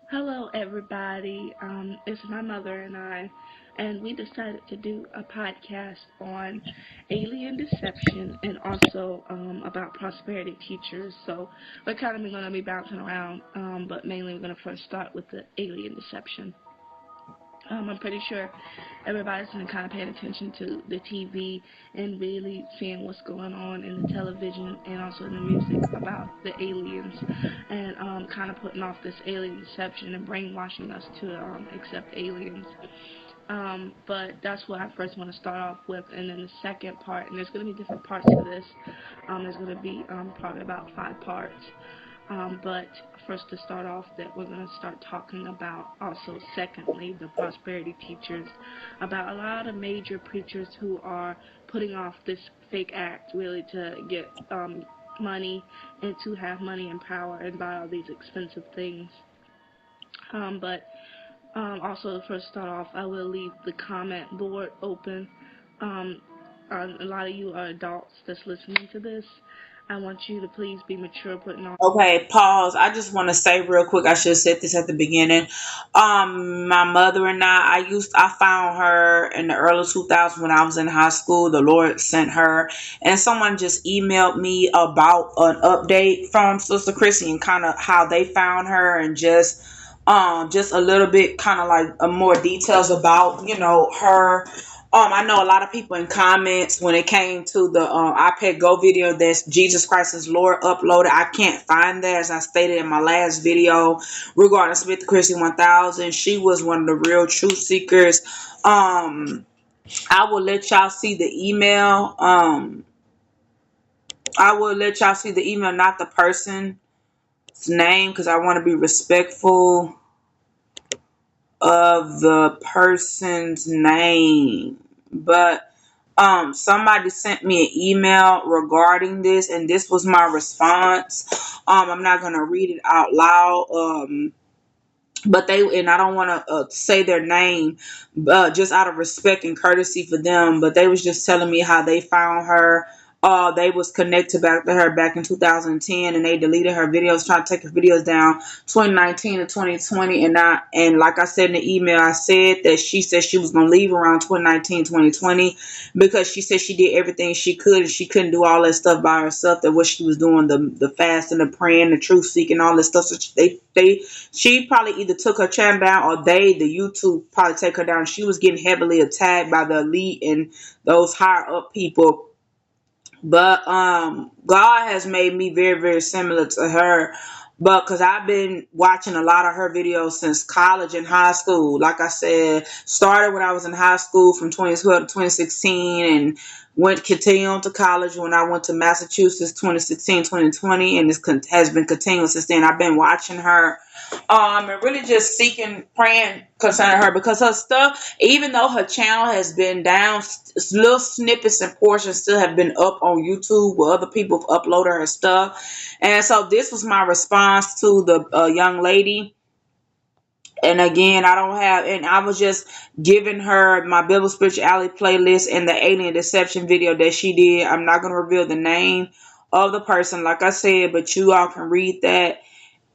Hello, everybody. It's my mother and I, and we decided to do a podcast on alien deception and also about prosperity teachers. So we're kind of going to be bouncing around, but mainly we're going to first start with the alien deception. I'm pretty sure everybody's been kind of paying attention to the TV and really seeing what's going on in the television and also in the music about the aliens and kind of putting off this alien deception and brainwashing us to accept aliens. But that's what I first want to start off with, and then the second part, and there's going to be different parts to this. There's going to be probably about 5 parts. But first, to start off, that we're going to start talking about also, secondly, the prosperity teachers, about a lot of major preachers who are putting off this fake act really to get money and to have money and power and buy all these expensive things. But also, to first start off, I will leave the comment board open. Um, a lot of you are adults that's listening to this. I want you to please be mature, putting on. Okay, pause. I just want to say real quick. I should have said this at the beginning. My mother and I found her in the early 2000s when I was in high school. The Lord sent her, and someone just emailed me about an update from Sister Chrissy and kind of how they found her and just a little bit kind of like more details about her. I know a lot of people in comments when it came to the iPad Go video that Jesus Christ is Lord uploaded. I can't find that, as I stated in my last video regarding Smith Chrissy 1000. She was one of the real truth seekers. I will let y'all see the email. I will let y'all see the email, not the person's name, because I want to be respectful of the person's name. But somebody sent me an email regarding this, and this was my response. I'm not gonna read it out loud. But I don't want to say their name, just out of respect and courtesy for them. But they was just telling me how they found her. They was connected back to her back in 2010, and they deleted her videos, trying to take her videos down 2019 to 2020. And like I said in the email, I said that she said she was gonna leave around 2019, 2020, because she said she did everything she could, and she couldn't do all that stuff by herself. That what she was doing, the fasting, the praying, the truth seeking, all this stuff. So she probably either took her channel down, or the YouTube probably take her down. She was getting heavily attacked by the elite and those higher up people. But God has made me very, very similar to her. But because I've been watching a lot of her videos since college and high school. Like I said, started when I was in high school from 2012 to 2016, and went continuing on to college when I went to Massachusetts 2016, 2020, and has been continuing since then. I've been watching her and really just seeking, praying concerning her, because her stuff, even though her channel has been down, little snippets and portions still have been up on YouTube where other people have uploaded her stuff. And so this was my response to the young lady. And again, I was just giving her my Bible spirituality playlist and the alien deception video that she did. I'm not going to reveal the name of the person, like I said, but you all can read that.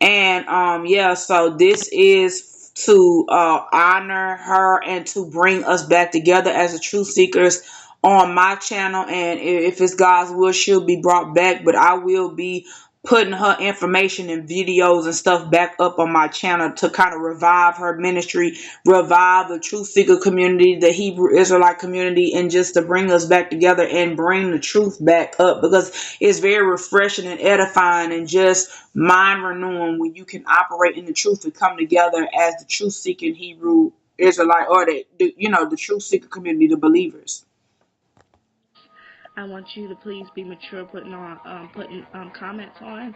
And yeah, so this is to honor her and to bring us back together as the truth seekers on my channel. And if it's God's will, she'll be brought back. But I will be putting her information and videos and stuff back up on my channel to kind of revive her ministry, revive the truth seeker community, the Hebrew Israelite community, and just to bring us back together and bring the truth back up, because it's very refreshing and edifying and just mind renewing when you can operate in the truth and come together as the truth seeking Hebrew Israelite, or the truth seeker community, the believers. I want you to please be mature, putting comments on.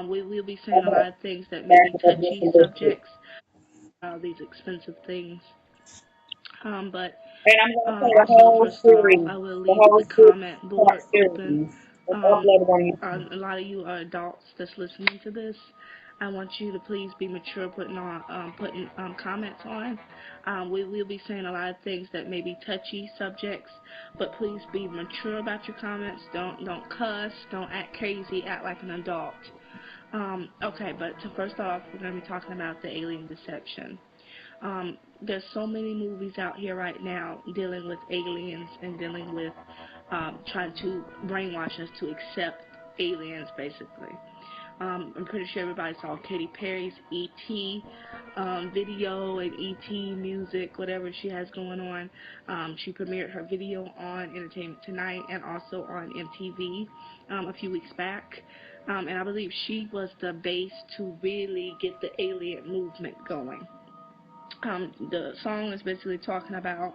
We will be saying a lot of things that may be touchy subjects, these expensive things. But And I'm going to play the Also, to whole first start off, series, I will the leave whole the comment part board open. series. It's Um, uploaded on YouTube. a lot of you are adults that's listening to this. I want you to please be mature, putting comments on. We will be saying a lot of things that may be touchy subjects, but please be mature about your comments. Don't cuss. Don't act crazy. Act like an adult. Okay, but first off, we're going to be talking about the alien deception. There's so many movies out here right now dealing with aliens and dealing with trying to brainwash us to accept aliens, basically. I'm pretty sure everybody saw Katy Perry's E.T. Video and E.T. music, whatever she has going on. She premiered her video on Entertainment Tonight and also on MTV a few weeks back. And I believe she was the base to really get the alien movement going. The song is basically talking about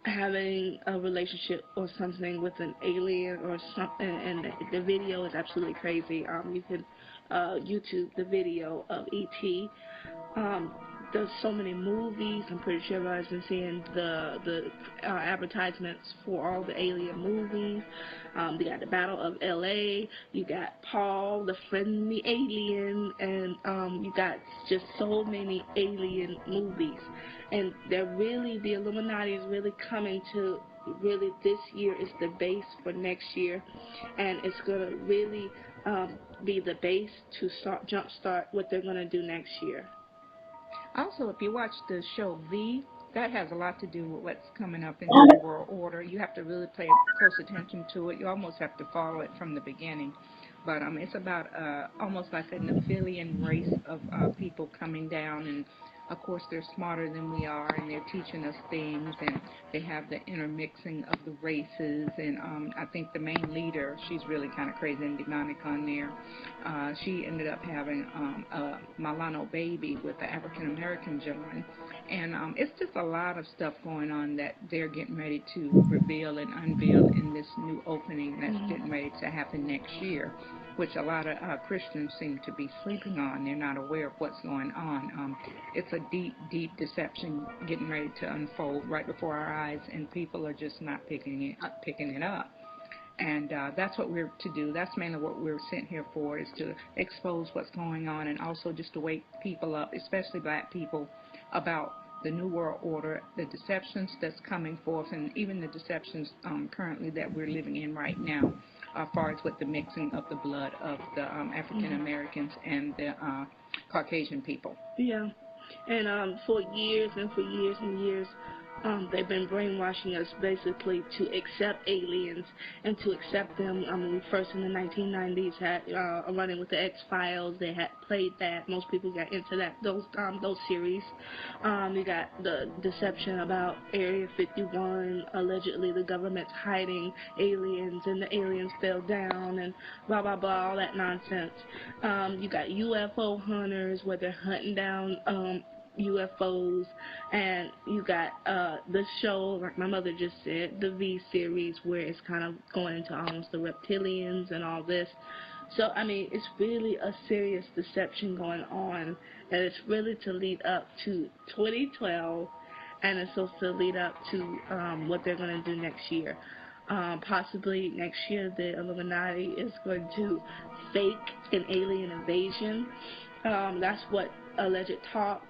having a relationship or something with an alien or something, and the video is absolutely crazy. You can YouTube the video of E.T. Um, there's so many movies. I'm pretty sure everybody's been seeing the advertisements for all the alien movies. You got the Battle of L.A. You got Paul, the friendly alien, and you got just so many alien movies. And the Illuminati is really coming to really this year is the base for next year, and it's gonna really be the base to jumpstart what they're gonna do next year. Also, if you watch the show V, that has a lot to do with what's coming up in the New World Order. You have to really pay close attention to it. You almost have to follow it from the beginning. But it's about almost like a Nephilian race of people coming down, and of course they're smarter than we are, and they're teaching us things, and they have the intermixing of the races. And I think the main leader, she's really kind of crazy and demonic on there. She ended up having a Milano baby with the African American gentleman, and it's just a lot of stuff going on that they're getting ready to reveal and unveil in this new opening that's getting ready to happen next year, which a lot of Christians seem to be sleeping on. They're not aware of what's going on. It's a deep, deep deception getting ready to unfold right before our eyes, and people are just not picking it up. And that's what we're to do. That's mainly what we're sent here for, is to expose what's going on, and also just to wake people up, especially black people, about the New World Order, the deceptions that's coming forth, and even the deceptions currently that we're living in right now, as far as with the mixing of the blood of the African Americans and the Caucasian people. Yeah, and for years and for years and years, they've been brainwashing us basically to accept aliens and to accept them. We first in the 1990s had Running with the X-Files. They had played that. Most people got into those series. You got the deception about Area 51. Allegedly, the government's hiding aliens, and the aliens fell down, and blah blah blah, all that nonsense. You got UFO hunters where they're hunting down UFOs, and you got the show, like my mother just said, the V series, where it's kind of going into almost the reptilians and all this. So, I mean, it's really a serious deception going on, and it's really to lead up to 2012, and it's supposed to lead up to what they're going to do next year. Possibly next year, the Illuminati is going to fake an alien invasion. That's what alleged talk,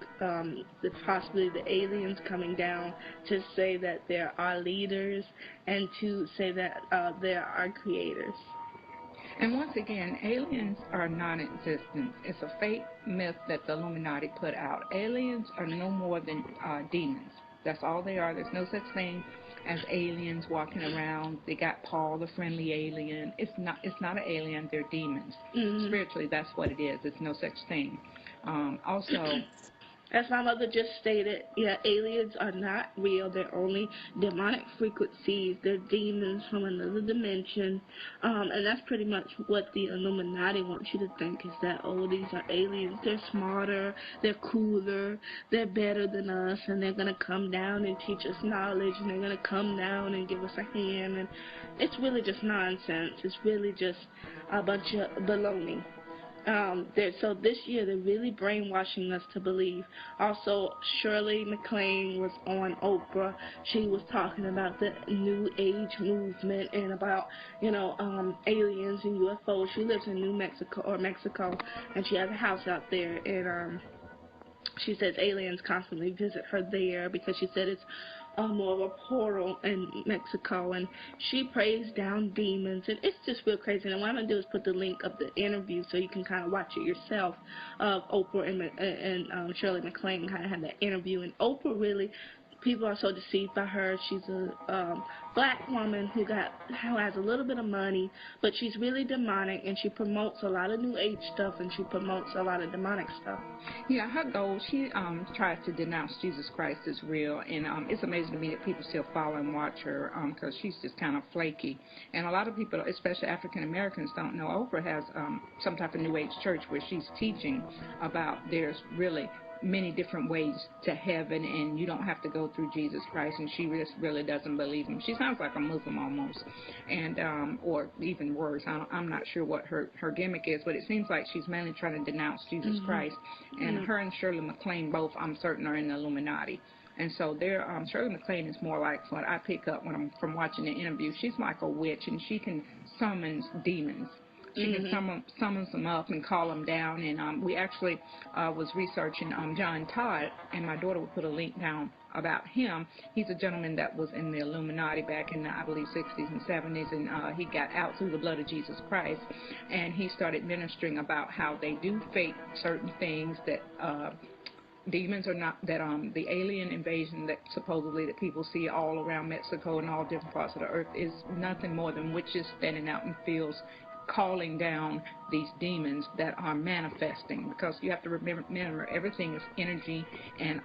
possibly the aliens coming down to say that they're our leaders and to say that they're our creators. And once again, aliens are non-existent. It's a fake myth that the Illuminati put out. Aliens are no more than demons. That's all they are. There's no such thing as aliens walking around. They got Paul, the friendly alien. It's not an alien. They're demons. Spiritually, that's what it is. It's no such thing. Also, as my mother just stated, yeah, aliens are not real. They're only demonic frequencies. They're demons from another dimension. And that's pretty much what the Illuminati wants you to think, is that, oh, these are aliens. They're smarter. They're cooler. They're better than us. And they're going to come down and teach us knowledge. And they're going to come down and give us a hand. And it's really just nonsense. It's really just a bunch of baloney. So this year they're really brainwashing us to believe. Also, Shirley MacLaine was on Oprah. She was talking about the New Age movement and about, aliens and UFOs. She lives in Mexico, and she has a house out there, and she says aliens constantly visit her there because she said it's more of a portal in Mexico, and she prays down demons, and it's just real crazy. And what I'm gonna do is put the link of the interview so you can kind of watch it yourself. Of Oprah and Shirley MacLaine kind of had that interview, and Oprah really. People are so deceived by her. She's a black woman who has a little bit of money, but she's really demonic, and she promotes a lot of New Age stuff, and she promotes a lot of demonic stuff. Yeah, her goal, she tries to denounce Jesus Christ as real, and it's amazing to me that people still follow and watch her because she's just kind of flaky. And a lot of people, especially African Americans, don't know Oprah has some type of New Age church where she's teaching about there's really many different ways to heaven, and you don't have to go through Jesus Christ, and she just really doesn't believe him. She sounds like a Muslim almost, and or even worse. I'm not sure what her gimmick is, but it seems like she's mainly trying to denounce Jesus Christ. And her and Shirley MacLaine both, I'm certain, are in the Illuminati. And so Shirley MacLaine is more like what I pick up when I'm from watching the interview. She's like a witch, and she can summon demons. She can summons them up and call them down. And we actually was researching John Todd, and my daughter would put a link down about him. He's a gentleman that was in the Illuminati back in the, I believe, 60s and 70s, and he got out through the blood of Jesus Christ, and he started ministering about how they do fake certain things, that demons are not, that the alien invasion that supposedly that people see all around Mexico and all different parts of the earth is nothing more than witches standing out in fields calling down these demons that are manifesting, because you have to remember everything is energy, and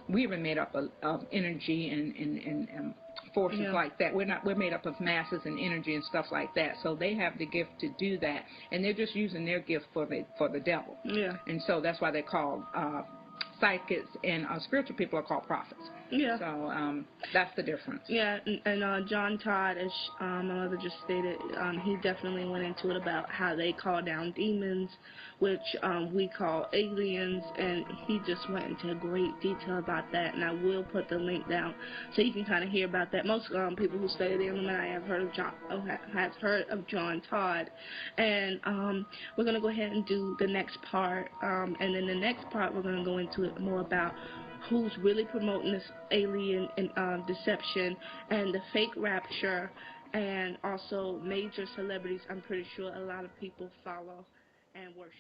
we even made up of energy and forces like that. We're made up of masses and energy and stuff like that. So they have the gift to do that, and they're just using their gift for the devil. Yeah. And so that's why they're called psychics, and spiritual people are called prophets. Yeah. So that's the difference. Yeah, and John Todd, as my mother just stated, he definitely went into it about how they call down demons, which we call aliens, and he just went into great detail about that, and I will put the link down so you can kind of hear about that. Most people who study the Illuminati have heard of John Todd, and we're going to go ahead and do the next part, and then the next part we're going to go into it more about who's really promoting this alien deception and the fake rapture, and also major celebrities I'm pretty sure a lot of people follow and worship.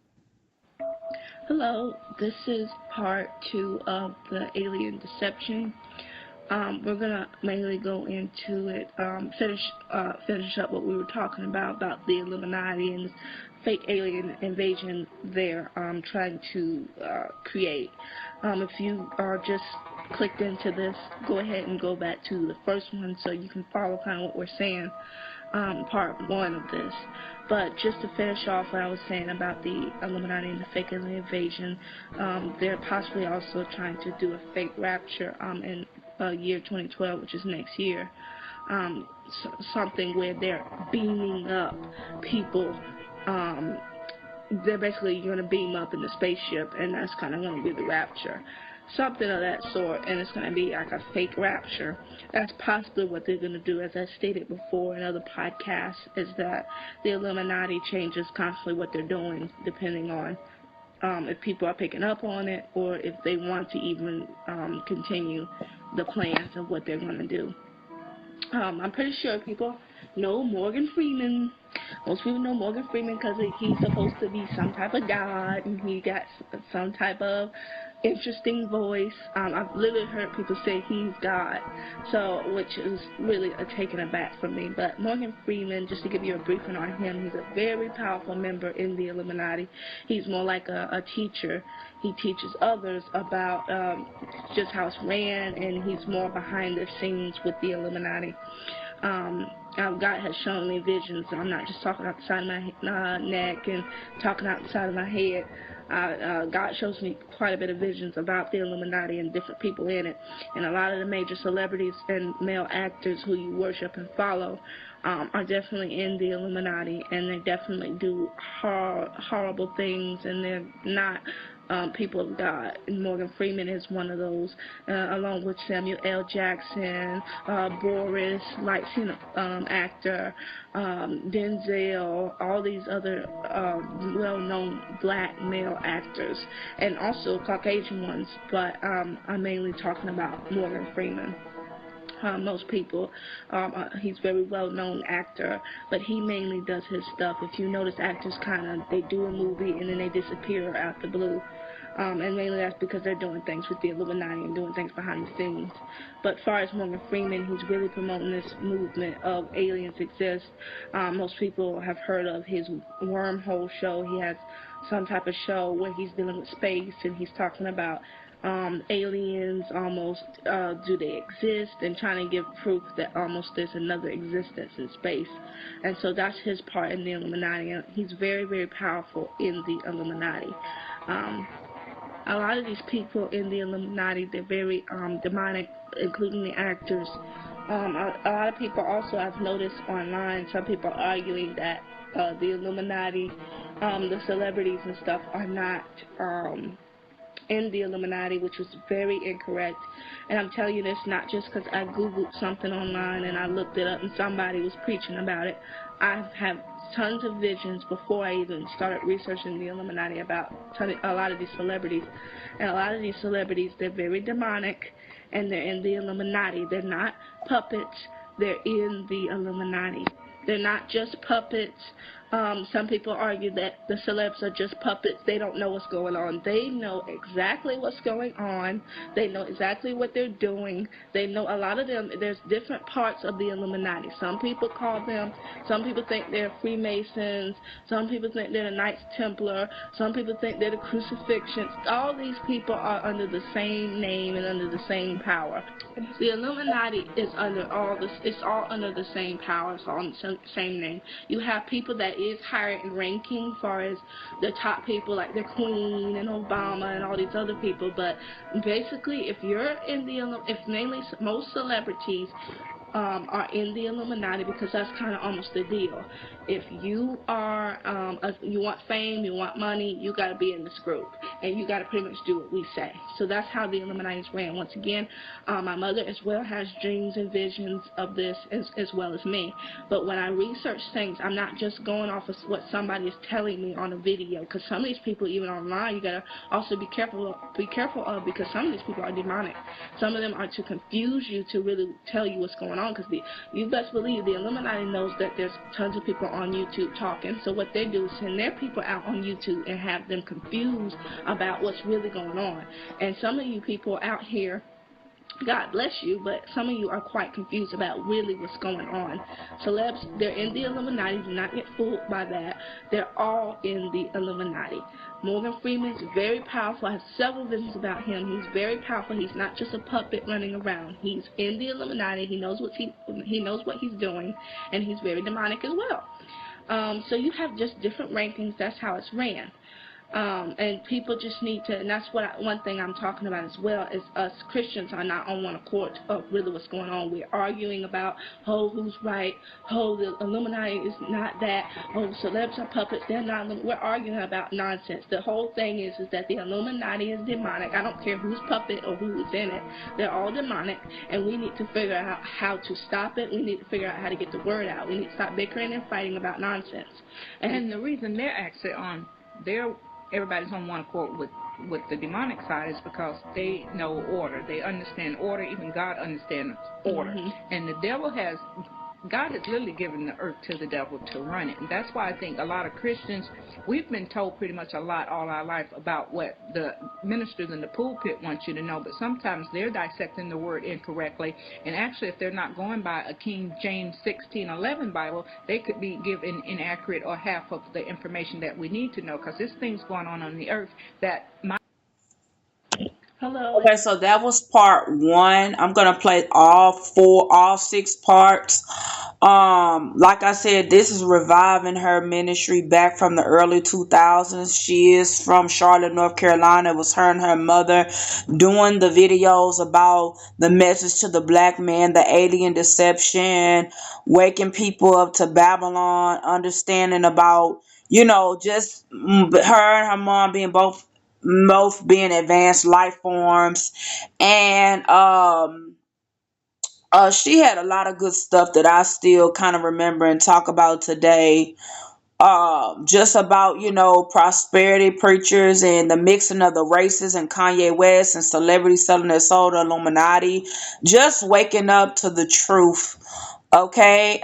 Hello, this is part 2 of the alien deception. We're going to mainly go into it, finish up what we were talking about the Illuminati and this fake alien invasion they're trying to create. If you are just clicked into this, go ahead and go back to the first one so you can follow kind of what we're saying, part 1 of this. But just to finish off what I was saying about the Illuminati and the fake alien invasion, they're possibly also trying to do a fake rapture in year 2012, which is next year. Something where they're beaming up people. They're basically going to beam up in the spaceship, and that's kind of going to be the rapture. Something of that sort, and it's going to be like a fake rapture. That's possibly what they're going to do, as I stated before in other podcasts, is that the Illuminati changes constantly what they're doing, depending on if people are picking up on it, or if they want to even continue the plans of what they're going to do. I'm pretty sure people know Morgan Freeman. Most people know Morgan Freeman because he's supposed to be some type of god, and he got some type of interesting voice. I've literally heard people say he's God, so which is really a taken aback for me. But Morgan Freeman, just to give you a briefing on him, he's a very powerful member in the Illuminati. He's more like a teacher. He teaches others about just how it's ran, and he's more behind the scenes with the Illuminati. God has shown me visions. I'm not just talking out the side of my neck and talking out the side of my head. God shows me quite a bit of visions about the Illuminati and different people in it. And a lot of the major celebrities and male actors who you worship and follow are definitely in the Illuminati, and they definitely do horrible things, and they're not people of God. And Morgan Freeman is one of those, along with Samuel L. Jackson, Boris, actor, Denzel, all these other well-known black male actors, and also Caucasian ones, but I'm mainly talking about Morgan Freeman. most people. He's a very well known actor, but he mainly does his stuff. If you notice, actors kind of they do a movie and then they disappear out the blue. And mainly that's because they're doing things with the Illuminati and doing things behind the scenes. But as far as Morgan Freeman, he's really promoting this movement of aliens exist. Most people have heard of his wormhole show. He has some type of show where he's dealing with space and he's talking about aliens almost, do they exist, and trying to give proof that almost there's another existence in space. And so that's his part in the Illuminati, and he's very, very powerful in the Illuminati. Um, a lot of these people in the Illuminati, they're very demonic, including the actors. A lot of people also, I've noticed online, some people arguing that the Illuminati, the celebrities and stuff are not in the Illuminati, which was very incorrect. And I'm telling you this not just because I Googled something online and I looked it up and somebody was preaching about it. I've had tons of visions before I even started researching the Illuminati about a lot of these celebrities. And a lot of these celebrities, they're very demonic and they're in the Illuminati. They're not puppets, they're in the Illuminati. They're not just puppets. Some people argue that the celebs are just puppets. They don't know what's going on. They know exactly what's going on. They know exactly what they're doing. They know a lot of them. There's different parts of the Illuminati. Some people think they're Freemasons. Some people think they're the Knights Templar. Some people think they're the Crucifixions. All these people are under the same name and under the same power. The Illuminati is under all this. It's all under the same power. It's all on the same name. You have people that is higher in ranking, as far as the top people like the Queen and Obama and all these other people. But basically, if you're in if mainly most celebrities are in the Illuminati, because that's kind of almost the deal. If you are, you want fame, you want money, you got to be in this group, and you got to pretty much do what we say. So that's how the Illuminati is ran. Once again, my mother as well has dreams and visions of this as well as me. But when I research things, I'm not just going off of what somebody is telling me on a video, because some of these people, even online, you got to also be careful of, because some of these people are demonic. Some of them are to confuse you, to really tell you what's going on, because you best believe the Illuminati knows that there's tons of people on YouTube talking. So what they do is send their people out on YouTube and have them confused about what's really going on. And some of you people out here, God bless you, but some of you are quite confused about really what's going on. Celebs, they're in the Illuminati. Do not get fooled by that. They're all in the Illuminati. Morgan Freeman's very powerful. I have several visions about him. He's very powerful. He's not just a puppet running around. He's in the Illuminati. He knows what he's doing, and he's very demonic as well. So you have just different rankings. That's how it's ran. And people just need to, and that's one thing I'm talking about as well, is us Christians are not on one accord of really what's going on. We're arguing about, who's right, the Illuminati is not that, celebs are puppets, they're not, we're arguing about nonsense. The whole thing is that the Illuminati is demonic. I don't care who's puppet or who is in it. They're all demonic, and we need to figure out how to stop it. We need to figure out how to get the word out. We need to stop bickering and fighting about nonsense. And the reason they're actually on their everybody's on one accord with the demonic side is because they know order. They understand order. Even God understands order. Mm-hmm. And the devil God has literally given the earth to the devil to run it. And that's why I think a lot of Christians, we've been told pretty much a lot all our life about what the ministers in the pulpit want you to know, but sometimes they're dissecting the word incorrectly. And actually, if they're not going by a King James 16:11 Bible, they could be given inaccurate or half of the information that we need to know, because there's things going on the earth that might. Hello. Okay, so that was part one. I'm gonna play all six parts. Like I said, this is reviving her ministry back from the early 2000s. She is from Charlotte, North Carolina. It was her and her mother doing the videos about the message to the black man, the alien deception, waking people up to Babylon, understanding about, just her and her mom being both being advanced life forms. And she had a lot of good stuff that I still kind of remember and talk about today. just about, prosperity preachers and the mixing of the races and Kanye West and celebrities selling their soul to Illuminati, just waking up to the truth. Okay,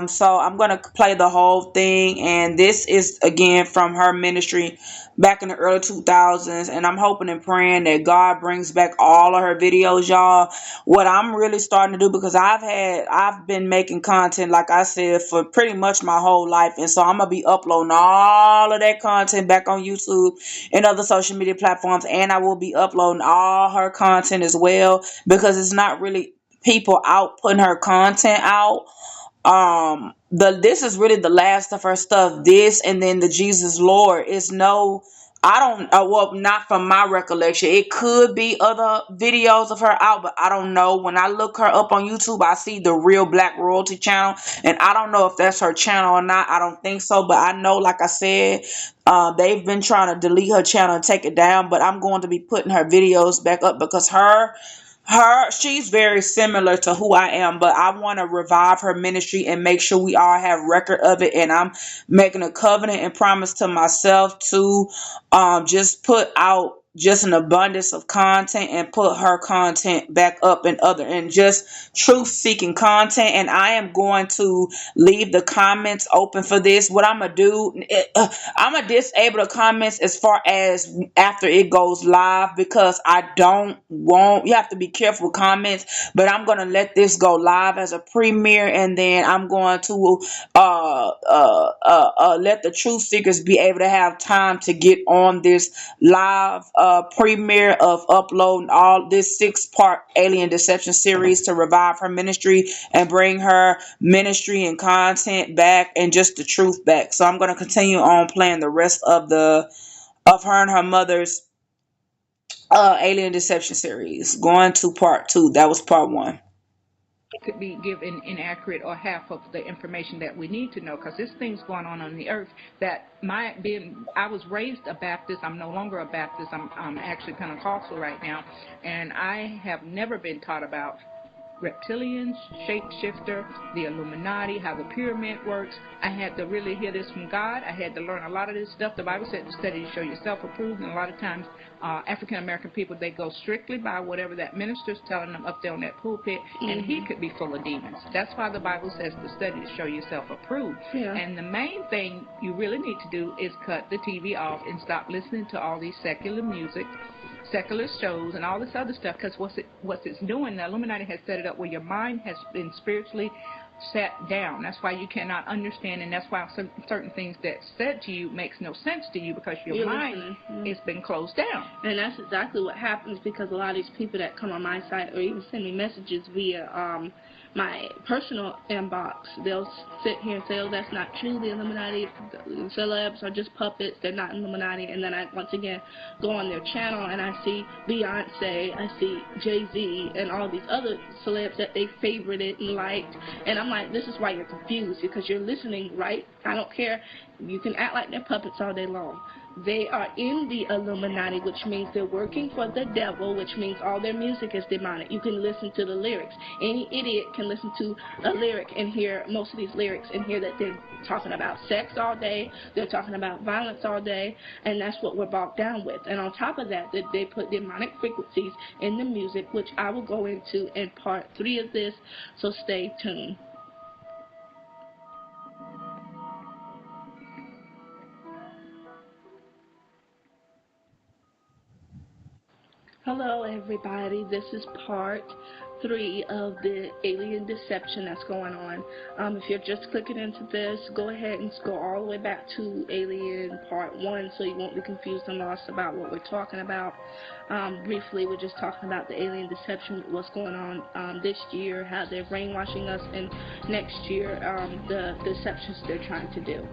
so I'm gonna play the whole thing, and this is again from her ministry back in the early 2000s, and I'm hoping and praying that God brings back all of her videos, y'all. What I'm really starting to do, because I've been making content, like I said, for pretty much my whole life, and so I'm gonna be uploading all of that content back on YouTube and other social media platforms, and I will be uploading all her content as well, because it's not really people out putting her content out. This is really the last of her stuff. This and then the Jesus Lord is no, I don't, well, not from my recollection. It could be other videos of her out, but I don't know. When I look her up on YouTube, I see the Real Black Royalty channel, and I don't know if that's her channel or not. I don't think so, but I know, like I said, they've been trying to delete her channel and take it down, but I'm going to be putting her videos back up, because she's very similar to who I am, but I want to revive her ministry and make sure we all have record of it. And I'm making a covenant and promise to myself to just put out just an abundance of content and put her content back up and just truth seeking content. And I am going to leave the comments open for this. What I'm gonna do, I'm gonna disable the comments as far as after it goes live, because I don't want, you have to be careful with comments, but I'm gonna let this go live as a premiere, and then I'm going to let the truth seekers be able to have time to get on this live premiere of uploading all this 6-part alien deception series to revive her ministry and bring her ministry and content back and just the truth back. So I'm going to continue on playing the rest of her and her mother's alien deception series, going to part 2. That was part 1. Could be given inaccurate or half of the information that we need to know, because there's things going on the earth that I was raised a Baptist. I'm no longer a Baptist. I'm actually Pentecostal right now, and I have never been taught about reptilians, shapeshifter, the Illuminati, how the pyramid works. I had to really hear this from God. I had to learn a lot of this stuff. The Bible said to study to show yourself approved, and a lot of times African American people, they go strictly by whatever that minister's telling them up there on that pulpit, and he could be full of demons. That's why the Bible says to study to show yourself approved. Yeah. And the main thing you really need to do is cut the TV off and stop listening to all these secular music, secular shows, and all this other stuff, because what it's doing, the Illuminati has set it up where your mind has been spiritually sat down. That's why you cannot understand, and that's why certain things that's said to you makes no sense to you, because your mind has been closed down. And that's exactly what happens, because a lot of these people that come on my site or even send me messages via my personal inbox, they'll sit here and say, oh, that's not true, the Illuminati, the celebs are just puppets, they're not Illuminati. And then I once again go on their channel and I see Beyonce, I see Jay-Z, and all these other celebs that they favorited and liked, and I'm like, this is why you're confused, because you're listening, right? I don't care, you can act like they're puppets all day long. They are in the Illuminati, which means they're working for the devil, which means all their music is demonic. You can listen to the lyrics. Any idiot can listen to a lyric and hear most of these lyrics and hear that they're talking about sex all day, they're talking about violence all day, and that's what we're bogged down with. And on top of that, they put demonic frequencies in the music, which I will go into in part 3 of this, so stay tuned. Hello everybody, this is part 3 of the alien deception that's going on. If you're just clicking into this, go ahead and go all the way back to alien part 1 so you won't be confused and lost about what we're talking about. Briefly, we're just talking about the alien deception, what's going on this year, how they're brainwashing us, and next year the deceptions they're trying to do.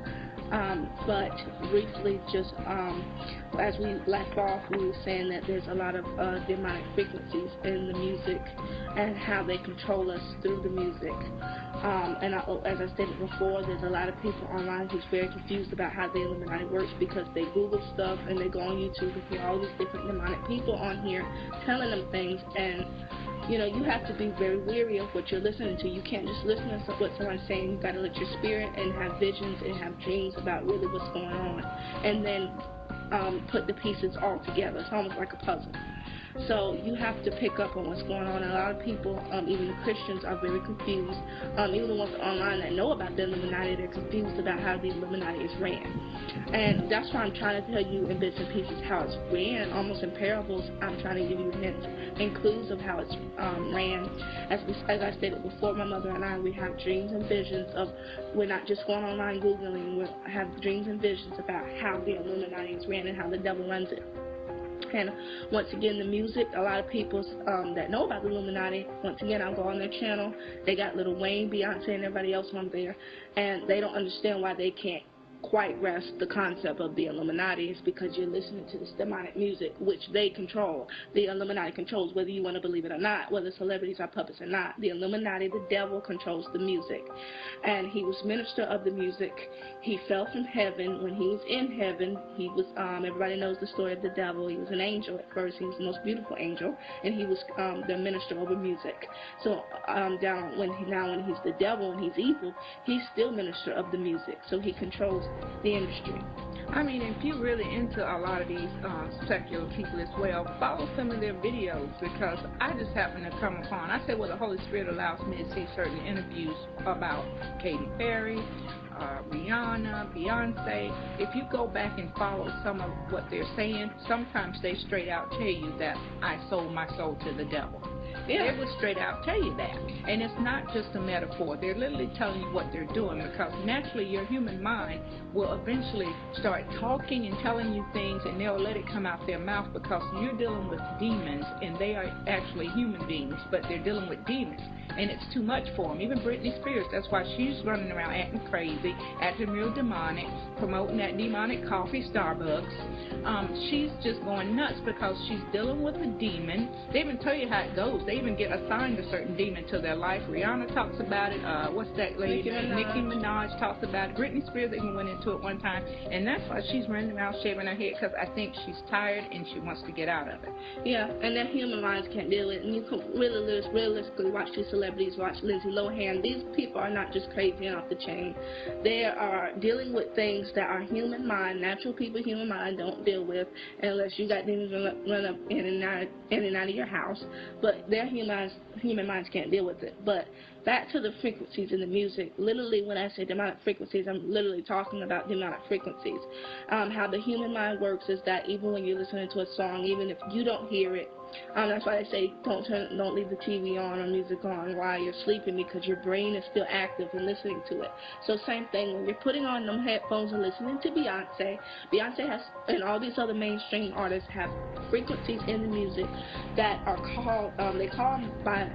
But briefly, just as we left off, we were saying that there's a lot of demonic frequencies in the music and how they control us through the music. As I stated before, there's a lot of people online who's very confused about how the Illuminati works, because they Google stuff and they go on YouTube and hear all these different demonic people on here telling them things, and you have to be very weary of what you're listening to. You can't just listen to what someone's saying. You got to let your spirit and have visions and have dreams about really what's going on, and then put the pieces all together. It's almost like a puzzle. So you have to pick up on what's going on. And a lot of people, even the Christians, are very confused. Even the ones online that know about the Illuminati, they're confused about how the Illuminati is ran. And that's why I'm trying to tell you in bits and pieces how it's ran, almost in parables. I'm trying to give you hints and clues of how it's ran. As I stated before, my mother and I, we have dreams and visions of, we're not just going online Googling, we have dreams and visions about how the Illuminati is ran and how the devil runs it. And once again, the music, a lot of people that know about the Illuminati, once again, I'll go on their channel. They got Lil Wayne, Beyonce, and everybody else on there, and they don't understand why they can't quite grasp the concept of the Illuminati. Is because you're listening to this demonic music, which they control. The Illuminati controls, whether you want to believe it or not, whether celebrities are puppets or not. The Illuminati, the devil, controls the music. And he was minister of the music. He fell from heaven. When he was in heaven, he was, everybody knows the story of the devil. He was an angel at first. He was the most beautiful angel, and he was the minister over music. So when he's the devil and he's evil, he's still minister of the music. So he controls the industry. I mean, if you're really into a lot of these secular people as well, follow some of their videos, because I just happen to come upon, I say, well, the Holy Spirit allows me to see certain interviews about Katy Perry, Rihanna, Beyonce. If you go back and follow some of what they're saying, sometimes they straight out tell you that I sold my soul to the devil. Yeah. They would straight out tell you that. And it's not just a metaphor. They're literally telling you what they're doing, because naturally your human mind will eventually start talking and telling you things, and they'll let it come out their mouth, because you're dealing with demons, and they are actually human beings, but they're dealing with demons. And it's too much for them. Even Britney Spears, that's why she's running around acting crazy, acting real demonic, promoting that demonic coffee, Starbucks. She's just going nuts because she's dealing with a demon. They even tell you how it goes. They even get assigned a certain demon to their life. Rihanna talks about it. What's that lady? Nicki Minaj talks about it. Britney Spears even went into it one time. And that's why she's running around shaving her head, because I think she's tired and she wants to get out of it. Yeah, and their human minds can't deal with it. And you can really realistically watch these celebrities, watch Lindsay Lohan. These people are not just crazy and off the chain. They are dealing with things that our human mind, natural people, human mind don't deal with, unless you got demons run up in and out of your house. But their human minds can't deal with it. But back to the frequencies in the music. Literally, when I say demonic frequencies, I'm literally talking about demonic frequencies. How the human mind works is that even when you're listening to a song, even if you don't hear it, that's why they say don't leave the TV on or music on while you're sleeping, because your brain is still active and listening to it. So same thing when you're putting on them headphones and listening to Beyonce. Beyonce has, and all these other mainstream artists have frequencies in the music that are called, they call them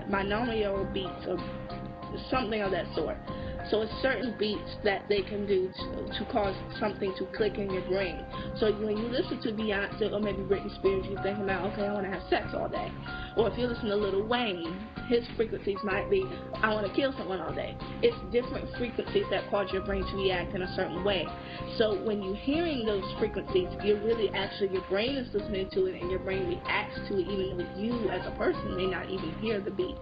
binaural beats or something of that sort. So it's certain beats that they can do to cause something to click in your brain. So when you listen to Beyonce or maybe Britney Spears, you think about, okay, I want to have sex all day. Or if you listen to Lil Wayne, his frequencies might be, I want to kill someone all day. It's different frequencies that cause your brain to react in a certain way. So when you're hearing those frequencies, you're really actually, your brain is listening to it and your brain reacts to it, even though you as a person may not even hear the beats.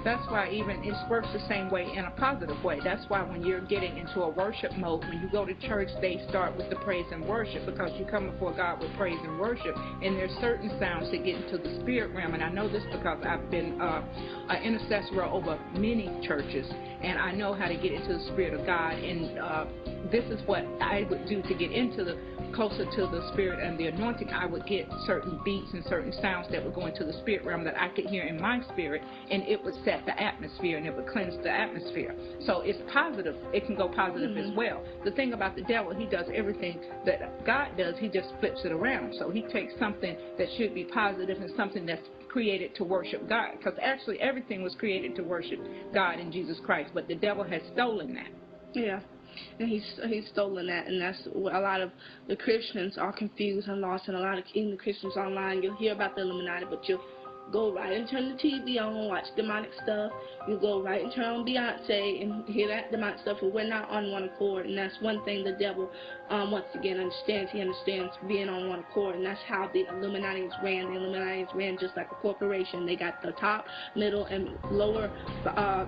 That's why even it works the same way in a positive way. That's why when you're getting into a worship mode, when you go to church, they start with the praise and worship, because you come before God with praise and worship, and there's certain sounds that get into the spirit realm. And I know this because I've been an intercessor over many churches, and I know how to get into the spirit of God. And this is what I would do to get into the closer to the spirit and the anointing. I would get certain beats and certain sounds that would go into the spirit realm that I could hear in my spirit, and it would set the atmosphere and it would cleanse the atmosphere. So it's positive. It can go positive as well. The thing about the devil, he does everything that God does. He just flips it around. So he takes something that should be positive and something that's created to worship God, because actually everything was created to worship God in Jesus Christ, but the devil has stolen that. Yeah. And he's stolen that, and that's what a lot of the Christians are confused and lost. And a lot of even the Christians online, you'll hear about the Illuminati, but go right and turn the TV on, watch demonic stuff. You go right and turn on Beyonce and hear that demonic stuff, but we're not on one accord. And that's one thing the devil, once again, understands. He understands being on one accord, and that's how the Illuminati's ran. The Illuminati's ran just like a corporation. They got the top, middle, and lower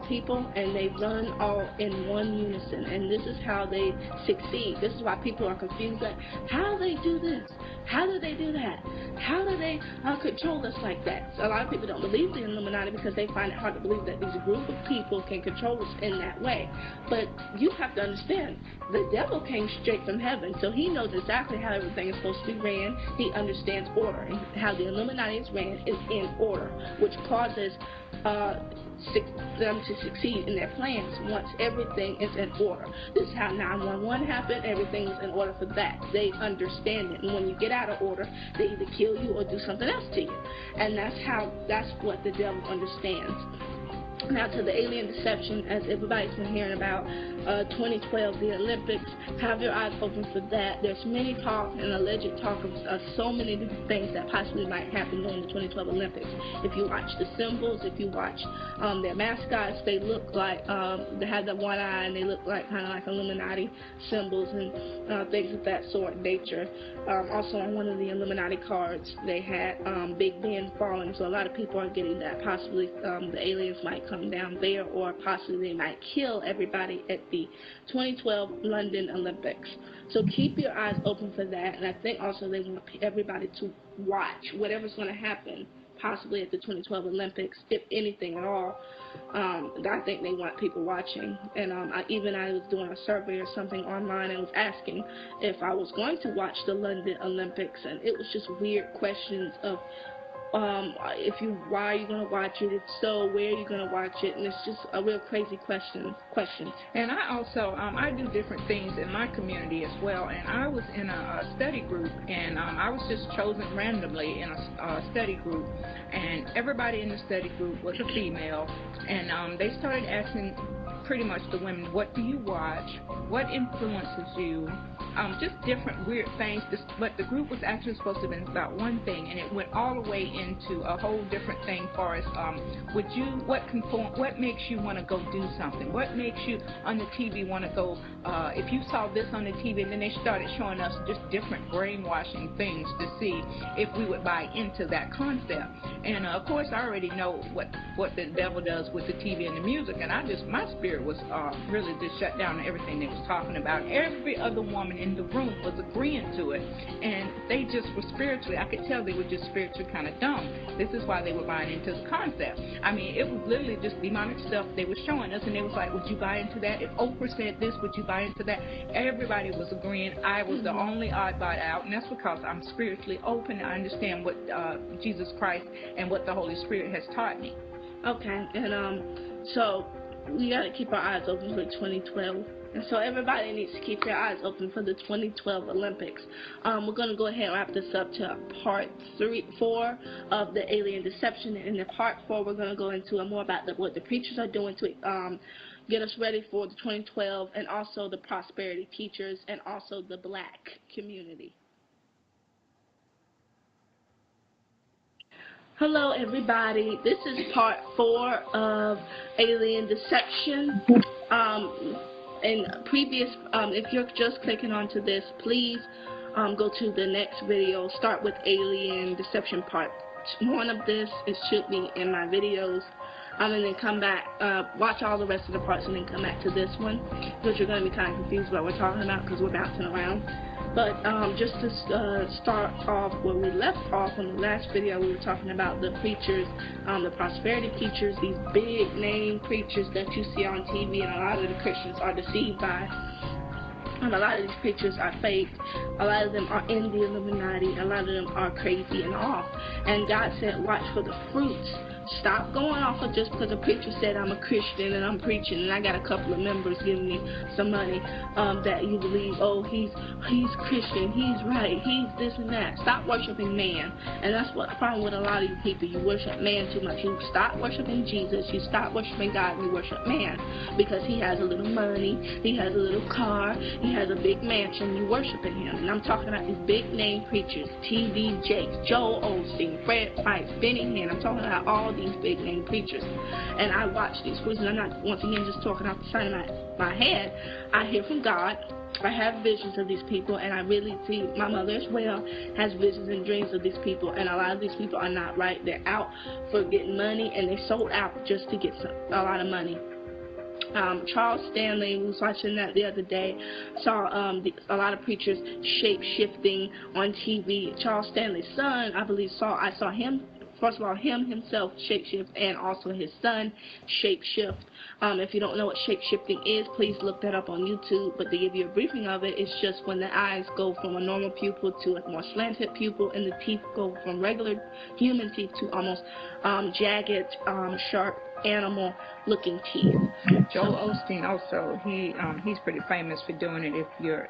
people, and they run all in one unison. And this is how they succeed. This is why people are confused. Like, how do they do this? How do they do that? How do they control us like that? So a lot of people don't believe the Illuminati because they find it hard to believe that these group of people can control us in that way. But you have to understand, the devil came straight from heaven, so he knows exactly how everything is supposed to be ran. He understands order, and how the Illuminati is ran is in order, which causes them to succeed in their plans once everything is in order. This is how 911 happened. Everything was in order for that. They understand it, and when you get out of order, they either kill you or do something else to you. And that's what the devil understands. Now to the alien deception, as everybody's been hearing about, 2012, the Olympics. Have your eyes open for that. There's many talk and alleged talk of so many different things that possibly might happen during the 2012 Olympics. If you watch the symbols, if you watch their mascots, they look like, they have the one eye, and they look like kind of like Illuminati symbols and things of that sort in nature. Also on one of the Illuminati cards, they had Big Ben falling, so a lot of people are getting that possibly the aliens might come down there, or possibly they might kill everybody at the 2012 London Olympics. So keep your eyes open for that, and I think also they want everybody to watch whatever's going to happen possibly at the 2012 Olympics, if anything at all. I think they want people watching, and I was doing a survey or something online and was asking if I was going to watch the London Olympics, and it was just weird questions of why are you going to watch it? If so, where are you going to watch it? And it's just a real crazy question. And I also, I do different things in my community as well. And I was in a study group, and I was just chosen randomly in a study group. And everybody in the study group was a female. And they started asking pretty much the women, what do you watch? What influences you? Just different weird things. But the group was actually supposed to have been about one thing, and it went all the way into a whole different thing. Far as what makes you want to go do something? What makes you on the TV want to go? If you saw this on the TV, and then they started showing us just different brainwashing things to see if we would buy into that concept. And of course, I already know what the devil does with the TV and the music, and my spirit was really just shut down to everything they was talking about. Every other woman in the room was agreeing to it, and they just were spiritually, I could tell they were just spiritually kind of dumb. This is why they were buying into the concept. I mean, it was literally just demonic stuff they were showing us, and they was like, would you buy into that? If Oprah said this, would you buy into that? Everybody was agreeing. I was the only oddball out, and that's because I'm spiritually open. I understand what Jesus Christ and what the Holy Spirit has taught me. Okay, and so we got to keep our eyes open for 2012. And so everybody needs to keep their eyes open for the 2012 Olympics. We're going to go ahead and wrap this up to part 4 of the alien deception. And in part 4, we're going to go into more about what the preachers are doing to get us ready for the 2012, and also the prosperity teachers, and also the black community. Hello everybody, this is part 4 of alien deception. And previous, if you're just clicking onto this, please go to the next video. Start with alien deception part 1 of this. It should be in my videos. And then come back, watch all the rest of the parts, and then come back to this one, because you're going to be kind of confused about what we're talking about, because we're bouncing around. But just to start off where we left off in the last video, we were talking about the preachers, the prosperity teachers, these big name preachers that you see on TV, and a lot of the Christians are deceived by. And a lot of these preachers are fake. A lot of them are in the Illuminati. A lot of them are crazy and off. And God said, watch for the fruits Stop going off of just because a preacher said I'm a Christian and I'm preaching and I got a couple of members giving me some money, that you believe, oh, he's Christian, he's right, he's this and that. Stop worshiping man. And that's what the problem with a lot of you people. You worship man too much. You stop worshiping Jesus, you stop worshiping God, and you worship man because he has a little money, he has a little car, he has a big mansion. You worshiping him. And I'm talking about these big name preachers, T.D. Jakes, Joel Osteen, Fred Price, Benny Hinn. I'm talking about all these big name preachers. And I watch these preachers. I'm not, once again, just talking off the side of my head. I hear from God. I have visions of these people, and I really see my mother as well has visions and dreams of these people, and a lot of these people are not right. They're out for getting money, and they sold out just to get a lot of money. Charles Stanley, was watching that the other day, saw a lot of preachers shape-shifting on TV. Charles Stanley's son, I believe, I saw him. First of all, him himself shapeshift, and also his son shapeshift. If you don't know what shapeshifting is, please look that up on YouTube. But to give you a briefing of it, it's just when the eyes go from a normal pupil to a more slanted pupil, and the teeth go from regular human teeth to almost jagged, sharp animal-looking teeth. Joel Osteen also, he's pretty famous for doing it. If your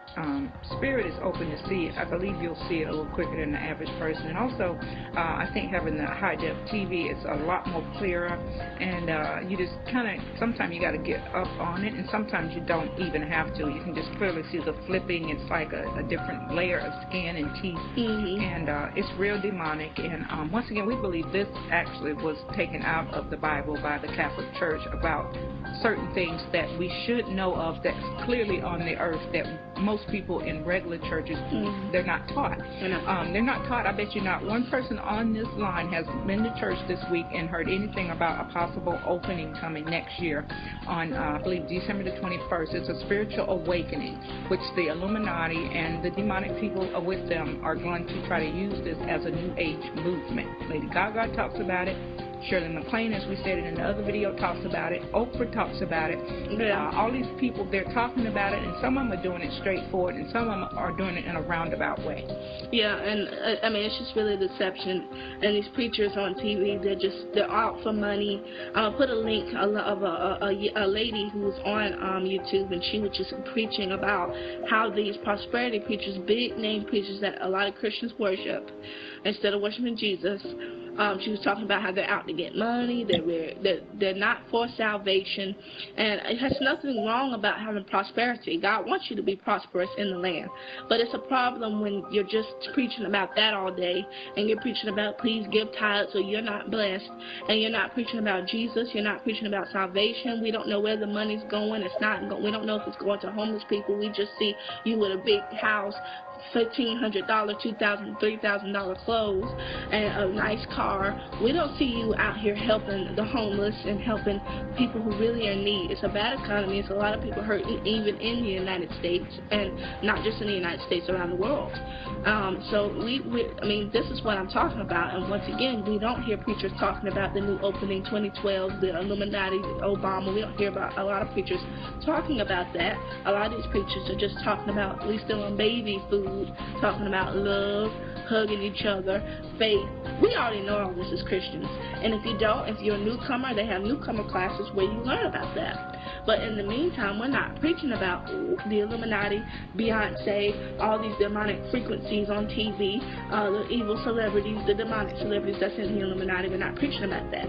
spirit is open to see it, I believe you'll see it a little quicker than the average person. And also, I think having the high-def TV is a lot more clearer, and you just kind of, sometimes you got to get up on it, and sometimes you don't even have to. You can just clearly see the flipping. It's like a different layer of skin and teeth, and it's real demonic. And once again, we believe this actually was taken out of the Bible by the Catholic Church about certain things that we should know of that's clearly on the earth that most people in regular churches, they're not taught. They're not taught. I bet you not one person on this line has been to church this week and heard anything about a possible opening coming next year on, I believe, December the 21st. It's a spiritual awakening, which the Illuminati and the demonic people with them are going to try to use this as a New Age movement. Lady Gaga talks about it. Shirley MacLaine, as we said in the other video, talks about it. Oprah talks about it. All these people, they're talking about it, and some of them are doing it straightforward, and some of them are doing it in a roundabout way. Yeah, and I mean, it's just really deception. And these preachers on TV, they're out for money. I'll put a link of a lady who was on YouTube, and she was just preaching about how these prosperity preachers, big name preachers that a lot of Christians worship, instead of worshiping Jesus, she was talking about how they're out to get money, they're not for salvation, and it has nothing wrong about having prosperity. God wants you to be prosperous in the land, but it's a problem when you're just preaching about that all day, and you're preaching about please give tithes or you're not blessed, and you're not preaching about Jesus, you're not preaching about salvation. We don't know where the money's going. We don't know if it's going to homeless people. We just see you with a big house, $1,500, $2,000, $3,000 clothes, and a nice car. We don't see you out here helping the homeless and helping people who really are in need. It's a bad economy. It's a lot of people hurt, even in the United States, and not just in the United States, around the world. So I mean, this is what I'm talking about. And once again, we don't hear preachers talking about the new opening 2012, the Illuminati, Obama. We don't hear about a lot of preachers talking about that. A lot of these preachers are just talking about, we still on baby food, talking about love, hugging each other, faith. We already know all this as Christians. And if you don't, if you're a newcomer, they have newcomer classes where you learn about that. But in the meantime, we're not preaching about the Illuminati, Beyonce, all these demonic frequencies on TV, the evil celebrities, the demonic celebrities that's in the Illuminati. We're not preaching about that.